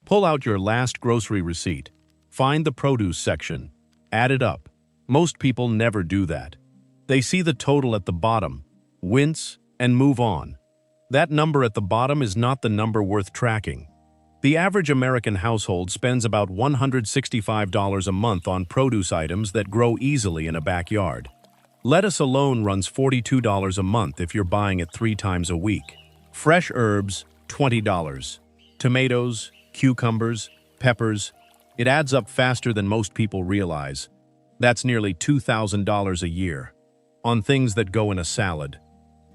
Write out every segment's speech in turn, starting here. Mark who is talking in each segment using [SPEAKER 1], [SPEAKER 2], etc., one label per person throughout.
[SPEAKER 1] Pull out your last grocery receipt. Find the produce section. Add it up. Most people never do that. They see the total at the bottom, wince, and move on. That number at the bottom is not the number worth tracking. The average American household spends about $165 a month on produce items that grow easily in a backyard. Lettuce alone runs $42 a month if you're buying it 3 times a week. Fresh herbs, $20. Tomatoes, cucumbers, peppers. It adds up faster than most people realize. That's nearly $2,000 a year on things that go in a salad.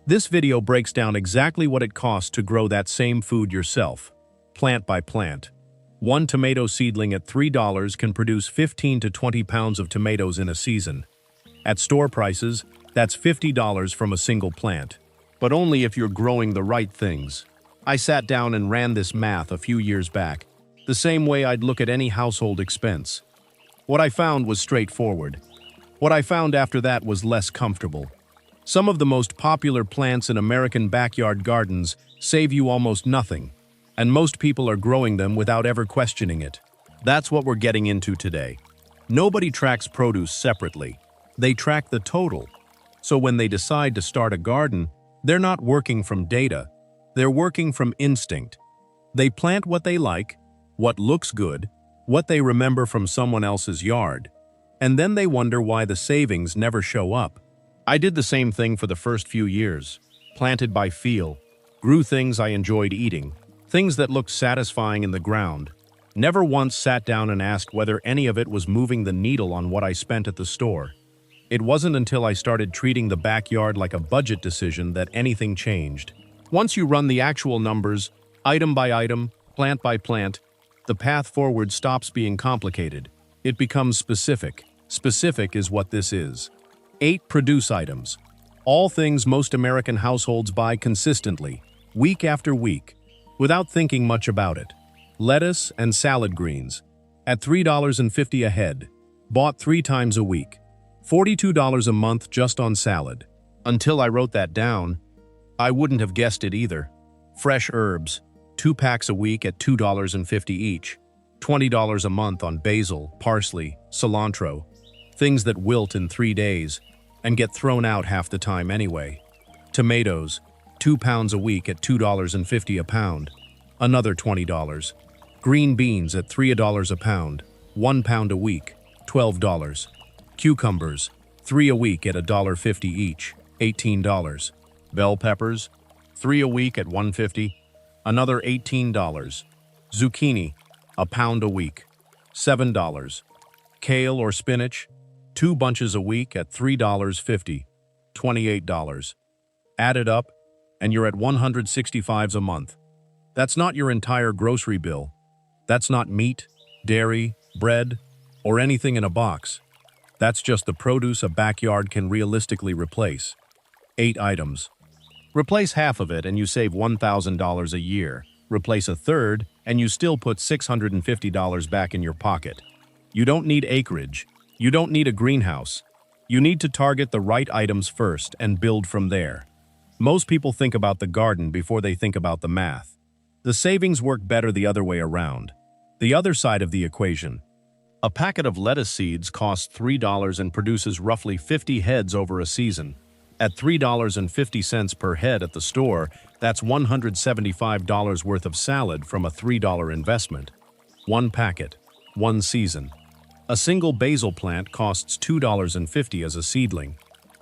[SPEAKER 1] This video breaks down exactly what it costs to grow that same food yourself, plant by plant. One tomato seedling at $3 can produce 15 to 20 pounds of tomatoes in a season. At store prices, that's $50 from a single plant. But only if you're growing the right things. I sat down and ran this math a few years back, the same way I'd look at any household expense. What I found was straightforward. What I found after that was less comfortable. Some of the most popular plants in American backyard gardens save you almost nothing, and most people are growing them without ever questioning it. That's what we're getting into today. Nobody tracks produce separately. They track the total. So when they decide to start a garden, they're not working from data. They're working from instinct. They plant what they like, what looks good, what they remember from someone else's yard, and then they wonder why the savings never show up. I did the same thing for the first few years. Planted by feel, grew things I enjoyed eating, things that looked satisfying in the ground. Never once sat down and asked whether any of it was moving the needle on what I spent at the store. It wasn't until I started treating the backyard like a budget decision that anything changed. Once you run the actual numbers, item by item, plant by plant, the path forward stops being complicated. It becomes specific. Specific is what this is. 8 produce items. All things most American households buy consistently, week after week, without thinking much about it. Lettuce and salad greens, at $3.50 a head, bought 3 times a week. $42 a month just on salad. Until I wrote that down, I wouldn't have guessed it either. Fresh herbs, 2 packs a week at $2.50 each. $20 a month on basil, parsley, cilantro, things that wilt in 3 days and get thrown out half the time anyway. Tomatoes, 2 pounds a week at $2.50 a pound, another $20. Green beans at $3 a pound, 1 pound a week, $12. Cucumbers, 3 a week at $1.50 each, $18. Bell peppers, 3 a week at $1.50, another $18. Zucchini, a pound a week, $7. Kale or spinach, 2 bunches a week at $3.50, $28. Add it up, and you're at $165 a month. That's not your entire grocery bill. That's not meat, dairy, bread, or anything in a box. That's just the produce a backyard can realistically replace. 8 items. Replace half of it and you save $1,000 a year. Replace a third and you still put $650 back in your pocket. You don't need acreage. You don't need a greenhouse. You need to target the right items first and build from there. Most people think about the garden before they think about the math. The savings work better the other way around. The other side of the equation. A packet of lettuce seeds costs $3 and produces roughly 50 heads over a season. At $3.50 per head at the store, that's $175 worth of salad from a $3 investment. 1 packet, 1 season. A single basil plant costs $2.50 as a seedling.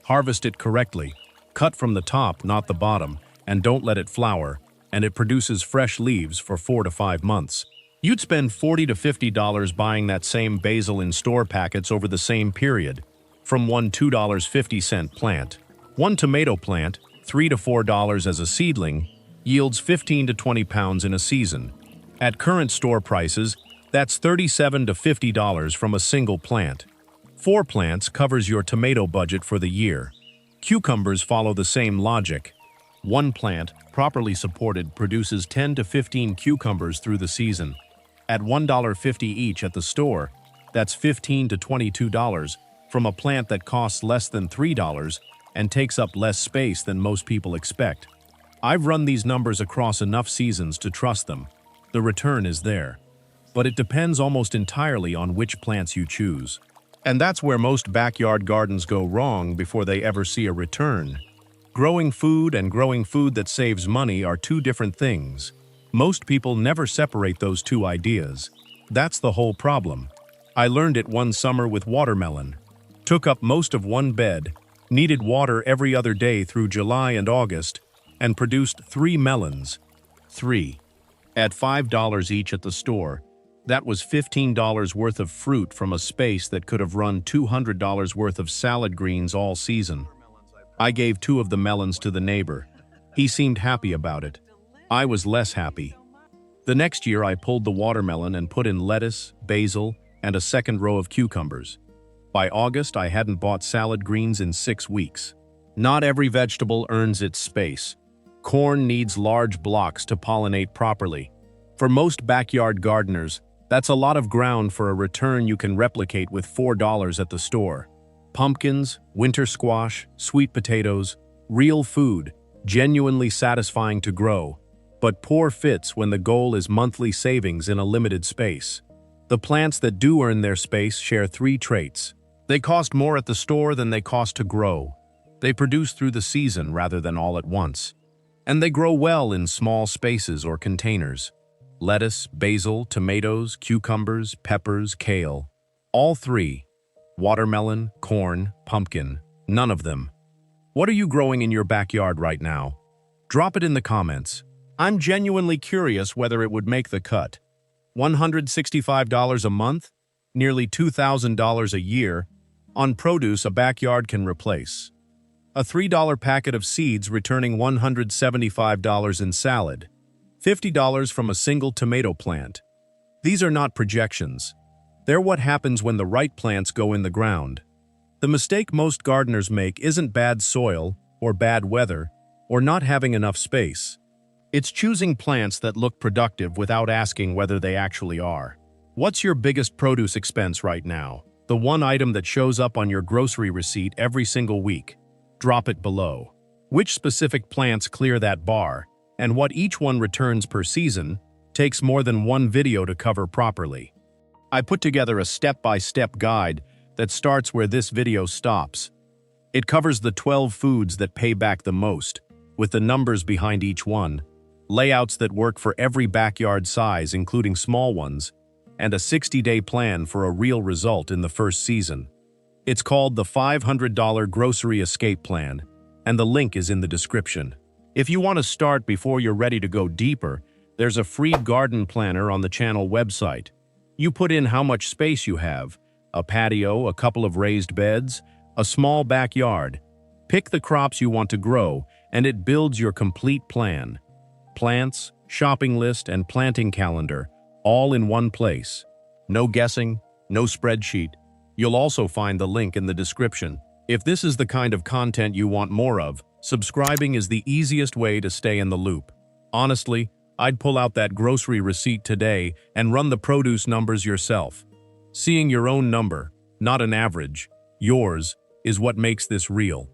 [SPEAKER 1] Harvest it correctly. Cut from the top, not the bottom, and don't let it flower, and it produces fresh leaves for 4 to 5 months. You'd spend $40 to $50 buying that same basil in store packets over the same period, from one $2.50 plant. One tomato plant, $3 to $4 as a seedling, yields 15 to 20 pounds in a season. At current store prices, that's $37 to $50 from a single plant. 4 plants covers your tomato budget for the year. Cucumbers follow the same logic. 1 plant, properly supported, produces 10 to 15 cucumbers through the season. At $1.50 each at the store, that's $15 to $22 from a plant that costs less than $3 and takes up less space than most people expect. I've run these numbers across enough seasons to trust them. The return is there. but it depends almost entirely on which plants you choose. And that's where most backyard gardens go wrong before they ever see a return. Growing food and growing food that saves money are two different things. Most people never separate those two ideas. That's the whole problem. I learned it one summer with watermelon. Took up most of one bed, needed water every other day through July and August, and produced 3 melons. 3. At $5 each at the store, that was $15 worth of fruit from a space that could have run $200 worth of salad greens all season. I gave 2 of the melons to the neighbor. He seemed happy about it. I was less happy. The next year I pulled the watermelon and put in lettuce, basil, and a second row of cucumbers. By August, I hadn't bought salad greens in 6 weeks. Not every vegetable earns its space. Corn needs large blocks to pollinate properly. For most backyard gardeners, that's a lot of ground for a return you can replicate with $4 at the store. Pumpkins, winter squash, sweet potatoes, real food, genuinely satisfying to grow, but poor fits when the goal is monthly savings in a limited space. The plants that do earn their space share 3 traits. They cost more at the store than they cost to grow. They produce through the season rather than all at once. And they grow well in small spaces or containers. Lettuce, basil, tomatoes, cucumbers, peppers, kale. All 3. Watermelon, corn, pumpkin, none of them. What are you growing in your backyard right now? Drop it in the comments. I'm genuinely curious whether it would make the cut. $165 a month? Nearly $2,000 a year? On produce a backyard can replace. A $3 packet of seeds returning $175 in salad. $50 from a single tomato plant. These are not projections. They're what happens when the right plants go in the ground. The mistake most gardeners make isn't bad soil, or bad weather, or not having enough space. It's choosing plants that look productive without asking whether they actually are. What's your biggest produce expense right now? The one item that shows up on your grocery receipt every single week. Drop it below. Which specific plants clear that bar, and what each one returns per season, takes more than one video to cover properly. I put together a step-by-step guide that starts where this video stops. It covers the 12 foods that pay back the most, with the numbers behind each one, layouts that work for every backyard size including small ones, and a 60-day plan for a real result in the first season. It's called the $500 Grocery Escape Plan, and the link is in the description. If you want to start before you're ready to go deeper, there's a free garden planner on the channel website. You put in how much space you have, a patio, a couple of raised beds, a small backyard. Pick the crops you want to grow, and it builds your complete plan. Plants, shopping list, and planting calendar, all in one place. No guessing, no spreadsheet. You'll also find the link in the description. If this is the kind of content you want more of, subscribing is the easiest way to stay in the loop. Honestly, I'd pull out that grocery receipt today and run the produce numbers yourself. Seeing your own number, not an average, yours, is what makes this real.